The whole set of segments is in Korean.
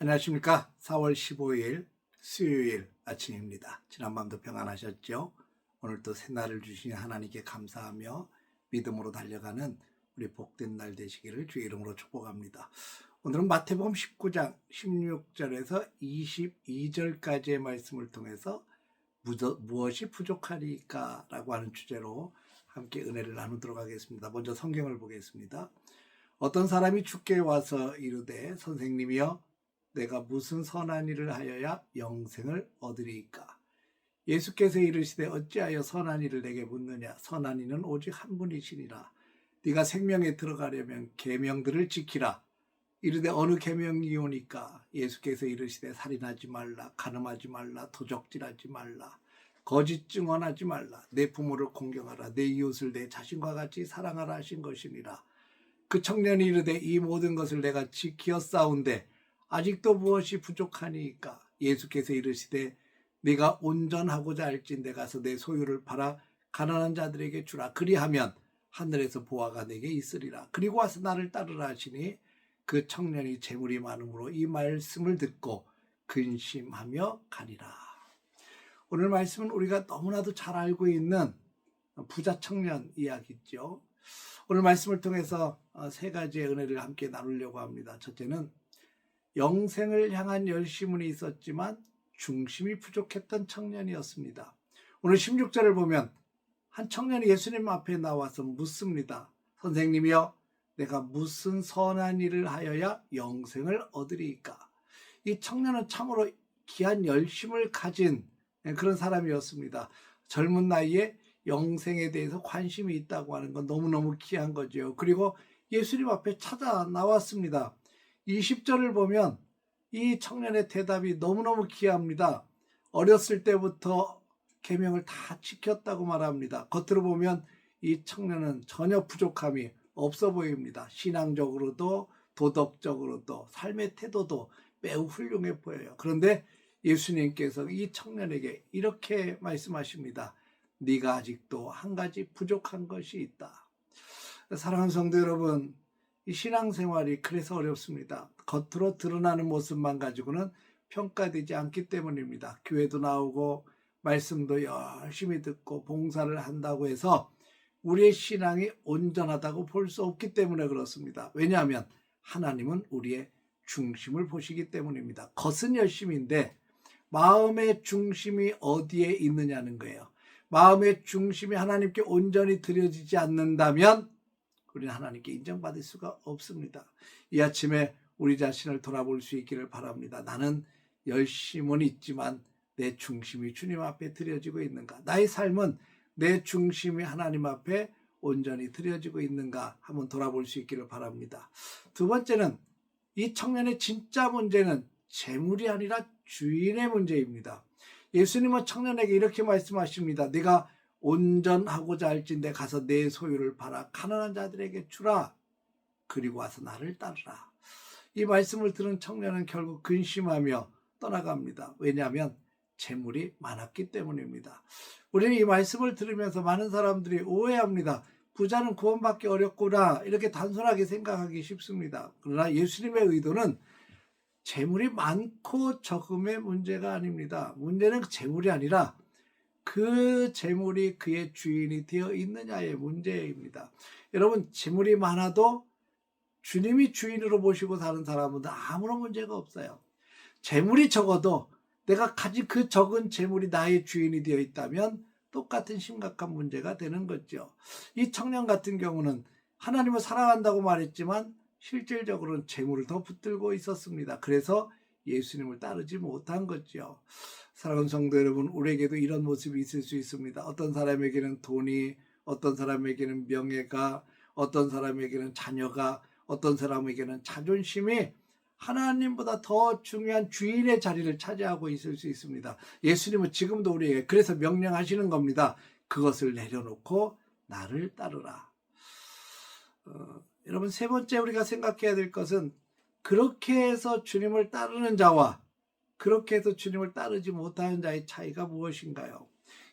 안녕하십니까. 4월 15일 수요일 아침입니다. 지난밤도 평안하셨죠? 오늘도 새날을 주신 하나님께 감사하며 믿음으로 달려가는 우리 복된 날 되시기를 주의 이름으로 축복합니다. 오늘은 마태복음 19장 16절에서 22절까지의 말씀을 통해서 무엇이 부족하리까? 라고 하는 주제로 함께 은혜를 나누도록 하겠습니다. 먼저 성경을 보겠습니다. 어떤 사람이 주께 와서 이르되 선생님이여 내가 무슨 선한 일을 하여야 영생을 얻으리이까? 예수께서 이르시되 어찌하여 선한 일을 내게 묻느냐? 선한 이는 오직 한 분이시니라. 네가 생명에 들어가려면 계명들을 지키라. 이르되 어느 계명이오니까? 예수께서 이르시되 살인하지 말라, 간음하지 말라, 도적질하지 말라, 거짓 증언하지 말라, 내 부모를 공경하라, 내 이웃을 내 자신과 같이 사랑하라 하신 것이니라. 그 청년이 이르되 이 모든 것을 내가 지키었사온데 아직도 무엇이 부족하니까? 예수께서 이르시되 네가 온전하고자 할진대 가서 내 소유를 팔아 가난한 자들에게 주라. 그리하면 하늘에서 보화가 내게 있으리라. 그리고 와서 나를 따르라 하시니 그 청년이 재물이 많음으로 이 말씀을 듣고 근심하며 가니라. 오늘 말씀은 우리가 너무나도 잘 알고 있는 부자 청년 이야기죠. 오늘 말씀을 통해서 세 가지의 은혜를 함께 나누려고 합니다. 첫째는 영생을 향한 열심은 있었지만 중심이 부족했던 청년이었습니다. 오늘 16절을 보면 한 청년이 예수님 앞에 나와서 묻습니다. 선생님이여 내가 무슨 선한 일을 하여야 영생을 얻으리이까? 이 청년은 참으로 귀한 열심을 가진 그런 사람이었습니다. 젊은 나이에 영생에 대해서 관심이 있다고 하는 건 너무너무 귀한 거죠. 그리고 예수님 앞에 찾아 나왔습니다. 20절을 보면 이 청년의 대답이 너무너무 귀합니다. 어렸을 때부터 계명을 다 지켰다고 말합니다. 겉으로 보면 이 청년은 전혀 부족함이 없어 보입니다. 신앙적으로도 도덕적으로도 삶의 태도도 매우 훌륭해 보여요. 그런데 예수님께서 이 청년에게 이렇게 말씀하십니다. 네가 아직도 한 가지 부족한 것이 있다. 사랑하는 성도 여러분, 이 신앙생활이 그래서 어렵습니다. 겉으로 드러나는 모습만 가지고는 평가되지 않기 때문입니다. 교회도 나오고 말씀도 열심히 듣고 봉사를 한다고 해서 우리의 신앙이 온전하다고 볼 수 없기 때문에 그렇습니다. 왜냐하면 하나님은 우리의 중심을 보시기 때문입니다. 겉은 열심인데 마음의 중심이 어디에 있느냐는 거예요. 마음의 중심이 하나님께 온전히 드려지지 않는다면 우리는 하나님께 인정받을 수가 없습니다. 이 아침에 우리 자신을 돌아볼 수 있기를 바랍니다. 나는 열심은 있지만 내 중심이 주님 앞에 드려지고 있는가? 나의 삶은 내 중심이 하나님 앞에 온전히 드려지고 있는가? 한번 돌아볼 수 있기를 바랍니다. 두 번째는 이 청년의 진짜 문제는 재물이 아니라 주인의 문제입니다. 예수님은 청년에게 이렇게 말씀하십니다. 네가 온전하고자 할진대 가서 내 소유를 팔아 가난한 자들에게 주라. 그리고 와서 나를 따르라. 이 말씀을 들은 청년은 결국 근심하며 떠나갑니다. 왜냐하면 재물이 많았기 때문입니다. 우리는 이 말씀을 들으면서 많은 사람들이 오해합니다. 부자는 구원받기 어렵구나 이렇게 단순하게 생각하기 쉽습니다. 그러나 예수님의 의도는 재물이 많고 적음의 문제가 아닙니다. 문제는 재물이 아니라 그 재물이 그의 주인이 되어 있느냐의 문제입니다. 여러분, 재물이 많아도 주님이 주인으로 모시고 사는 사람은 아무런 문제가 없어요. 재물이 적어도 내가 가진 그 적은 재물이 나의 주인이 되어 있다면 똑같은 심각한 문제가 되는 거죠. 이 청년 같은 경우는 하나님을 사랑한다고 말했지만 실질적으로는 재물을 더 붙들고 있었습니다. 그래서 예수님을 따르지 못한 거죠. 사랑하는 성도 여러분, 우리에게도 이런 모습이 있을 수 있습니다. 어떤 사람에게는 돈이, 어떤 사람에게는 명예가, 어떤 사람에게는 자녀가, 어떤 사람에게는 자존심이 하나님보다 더 중요한 주인의 자리를 차지하고 있을 수 있습니다. 예수님은 지금도 우리에게 그래서 명령하시는 겁니다. 그것을 내려놓고 나를 따르라. 여러분, 세 번째 우리가 생각해야 될 것은 그렇게 해서 주님을 따르는 자와 그렇게 해서 주님을 따르지 못하는 자의 차이가 무엇인가요?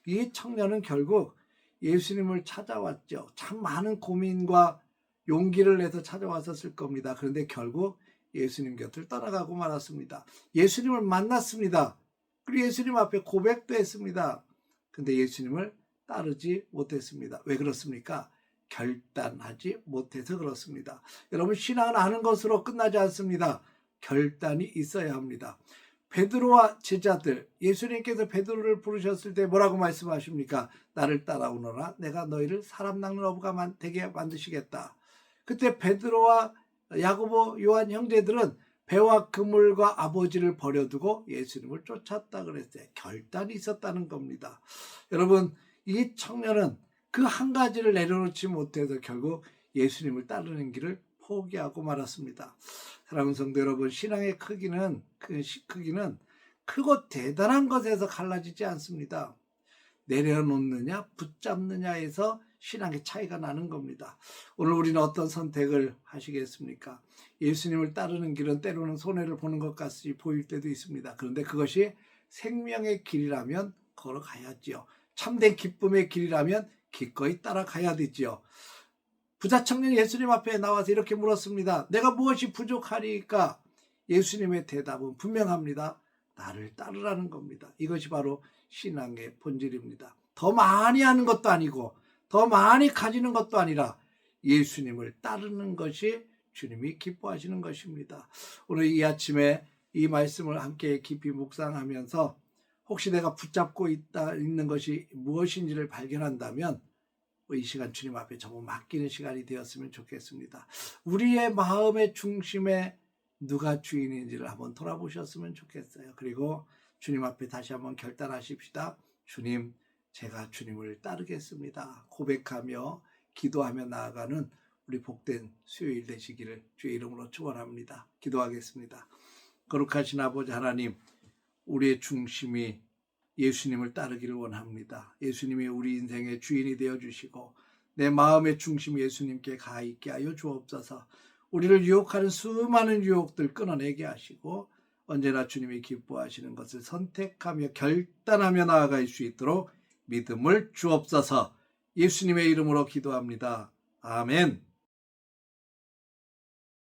이 청년은 결국 예수님을 찾아왔죠. 참 많은 고민과 용기를 내서 찾아왔었을 겁니다. 그런데 결국 예수님 곁을 떠나가고 말았습니다. 예수님을 만났습니다. 그리고 예수님 앞에 고백도 했습니다. 근데 예수님을 따르지 못했습니다. 왜 그렇습니까? 결단하지 못해서 그렇습니다. 여러분, 신앙은 아는 것으로 끝나지 않습니다. 결단이 있어야 합니다. 베드로와 제자들, 예수님께서 베드로를 부르셨을 때 뭐라고 말씀하십니까? 나를 따라오너라. 내가 너희를 사람 낚는 어부가 되게 만드시겠다. 그때 베드로와 야고보, 요한 형제들은 배와 그물과 아버지를 버려두고 예수님을 쫓았다 그랬어요. 결단이 있었다는 겁니다. 여러분, 이 청년은 그 한 가지를 내려놓지 못해서 결국 예수님을 따르는 길을 포기하고 말았습니다. 사랑하는 성도 여러분, 신앙의 크기는 크고 대단한 것에서 갈라지지 않습니다. 내려놓느냐 붙잡느냐에서 신앙의 차이가 나는 겁니다. 오늘 우리는 어떤 선택을 하시겠습니까? 예수님을 따르는 길은 때로는 손해를 보는 것 같이 보일 때도 있습니다. 그런데 그것이 생명의 길이라면 걸어가야지요. 참된 기쁨의 길이라면 기꺼이 따라가야 되지요. 부자 청년이 예수님 앞에 나와서 이렇게 물었습니다. 내가 무엇이 부족하리까? 예수님의 대답은 분명합니다. 나를 따르라는 겁니다. 이것이 바로 신앙의 본질입니다. 더 많이 하는 것도 아니고 더 많이 가지는 것도 아니라 예수님을 따르는 것이 주님이 기뻐하시는 것입니다. 오늘 이 아침에 이 말씀을 함께 깊이 묵상하면서 혹시 내가 붙잡고 있는 것이 무엇인지를 발견한다면 이 시간 주님 앞에 전부 맡기는 시간이 되었으면 좋겠습니다. 우리의 마음의 중심에 누가 주인인지를 한번 돌아보셨으면 좋겠어요. 그리고 주님 앞에 다시 한번 결단하십시다. 주님, 제가 주님을 따르겠습니다. 고백하며 기도하며 나아가는 우리 복된 수요일 되시기를 주의 이름으로 축원합니다. 기도하겠습니다. 거룩하신 아버지 하나님, 우리의 중심이 예수님을 따르기를 원합니다. 예수님이 우리 인생의 주인이 되어주시고 내 마음의 중심이 예수님께 가 있게 하여 주옵소서. 우리를 유혹하는 수많은 유혹들 끊어내게 하시고 언제나 주님이 기뻐하시는 것을 선택하며 결단하며 나아갈 수 있도록 믿음을 주옵소서. 예수님의 이름으로 기도합니다. 아멘.